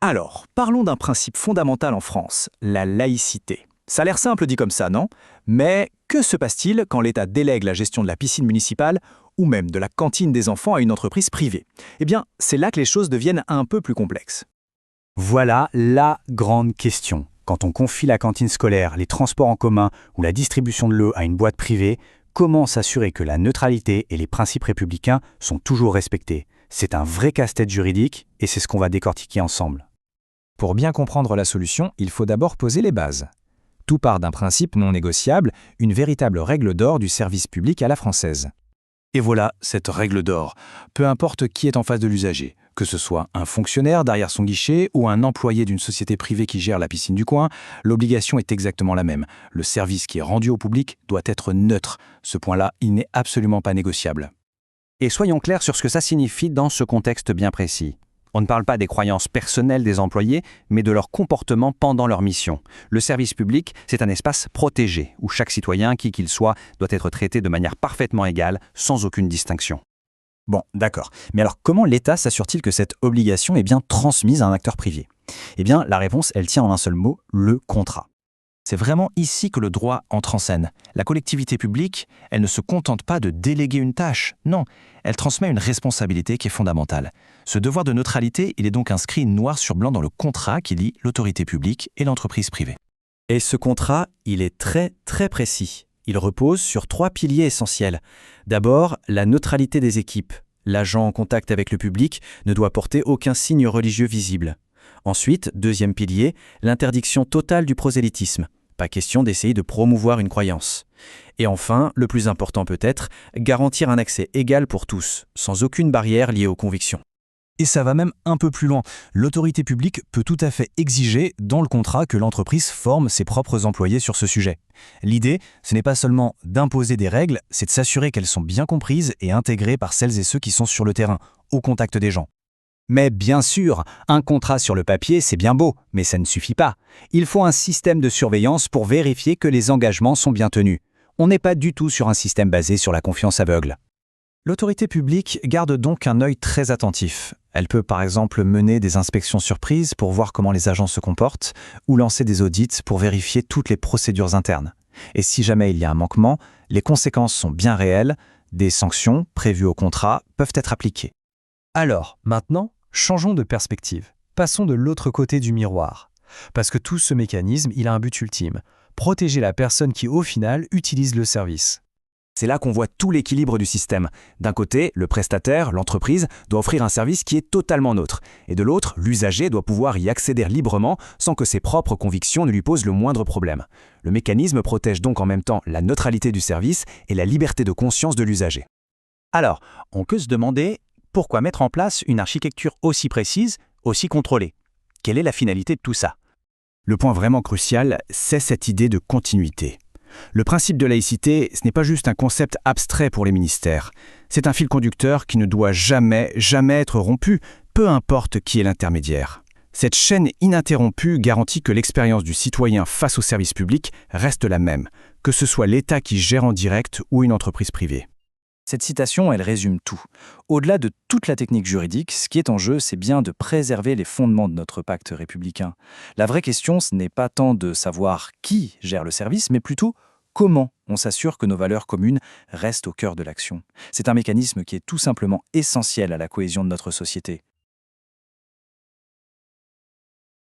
Alors, parlons d'un principe fondamental en France, la laïcité. Ça a l'air simple dit comme ça, non? Mais que se passe-t-il quand l'État délègue la gestion de la piscine municipale ou même de la cantine des enfants à une entreprise privée? Eh bien, c'est là que les choses deviennent un peu plus complexes. Voilà la grande question. Quand on confie la cantine scolaire, les transports en commun ou la distribution de l'eau à une boîte privée, comment s'assurer que la neutralité et les principes républicains sont toujours respectés? C'est un vrai casse-tête juridique et c'est ce qu'on va décortiquer ensemble. Pour bien comprendre la solution, il faut d'abord poser les bases. Tout part d'un principe non négociable, une véritable règle d'or du service public à la française. Et voilà cette règle d'or. Peu importe qui est en face de l'usager, que ce soit un fonctionnaire derrière son guichet ou un employé d'une société privée qui gère la piscine du coin, l'obligation est exactement la même. Le service qui est rendu au public doit être neutre. Ce point-là, il n'est absolument pas négociable. Et soyons clairs sur ce que ça signifie dans ce contexte bien précis. On ne parle pas des croyances personnelles des employés, mais de leur comportement pendant leur mission. Le service public, c'est un espace protégé, où chaque citoyen, qui qu'il soit, doit être traité de manière parfaitement égale, sans aucune distinction. Bon, d'accord. Mais alors comment l'État s'assure-t-il que cette obligation est bien transmise à un acteur privé? Eh bien, la réponse, elle tient en un seul mot, le contrat. C'est vraiment ici que le droit entre en scène. La collectivité publique, elle ne se contente pas de déléguer une tâche, non, elle transmet une responsabilité qui est fondamentale. Ce devoir de neutralité, il est donc inscrit noir sur blanc dans le contrat qui lie l'autorité publique et l'entreprise privée. Et ce contrat, il est très précis. Il repose sur 3 piliers essentiels. D'abord, la neutralité des équipes. L'agent en contact avec le public ne doit porter aucun signe religieux visible. Ensuite, deuxième pilier, l'interdiction totale du prosélytisme. Pas question d'essayer de promouvoir une croyance. Et enfin, le plus important peut-être, garantir un accès égal pour tous, sans aucune barrière liée aux convictions. Et ça va même un peu plus loin. L'autorité publique peut tout à fait exiger dans le contrat que l'entreprise forme ses propres employés sur ce sujet. L'idée, ce n'est pas seulement d'imposer des règles, c'est de s'assurer qu'elles sont bien comprises et intégrées par celles et ceux qui sont sur le terrain, au contact des gens. Mais bien sûr, un contrat sur le papier, c'est bien beau, mais ça ne suffit pas. Il faut un système de surveillance pour vérifier que les engagements sont bien tenus. On n'est pas du tout sur un système basé sur la confiance aveugle. L'autorité publique garde donc un œil très attentif. Elle peut par exemple mener des inspections surprises pour voir comment les agents se comportent ou lancer des audits pour vérifier toutes les procédures internes. Et si jamais il y a un manquement, les conséquences sont bien réelles, des sanctions prévues au contrat peuvent être appliquées. Alors, maintenant, changeons de perspective. Passons de l'autre côté du miroir. Parce que tout ce mécanisme, il a un but ultime. Protéger la personne qui, au final, utilise le service. C'est là qu'on voit tout l'équilibre du système. D'un côté, le prestataire, l'entreprise, doit offrir un service qui est totalement neutre. Et de l'autre, l'usager doit pouvoir y accéder librement sans que ses propres convictions ne lui posent le moindre problème. Le mécanisme protège donc en même temps la neutralité du service et la liberté de conscience de l'usager. Alors, on peut se demander pourquoi mettre en place une architecture aussi précise, aussi contrôlée? Quelle est la finalité de tout ça? Le point vraiment crucial, c'est cette idée de continuité. Le principe de laïcité, ce n'est pas juste un concept abstrait pour les ministères. C'est un fil conducteur qui ne doit jamais être rompu, peu importe qui est l'intermédiaire. Cette chaîne ininterrompue garantit que l'expérience du citoyen face au service public reste la même, que ce soit l'État qui gère en direct ou une entreprise privée. Cette citation, elle résume tout. Au-delà de toute la technique juridique, ce qui est en jeu, c'est bien de préserver les fondements de notre pacte républicain. La vraie question, ce n'est pas tant de savoir qui gère le service, mais plutôt comment on s'assure que nos valeurs communes restent au cœur de l'action. C'est un mécanisme qui est tout simplement essentiel à la cohésion de notre société.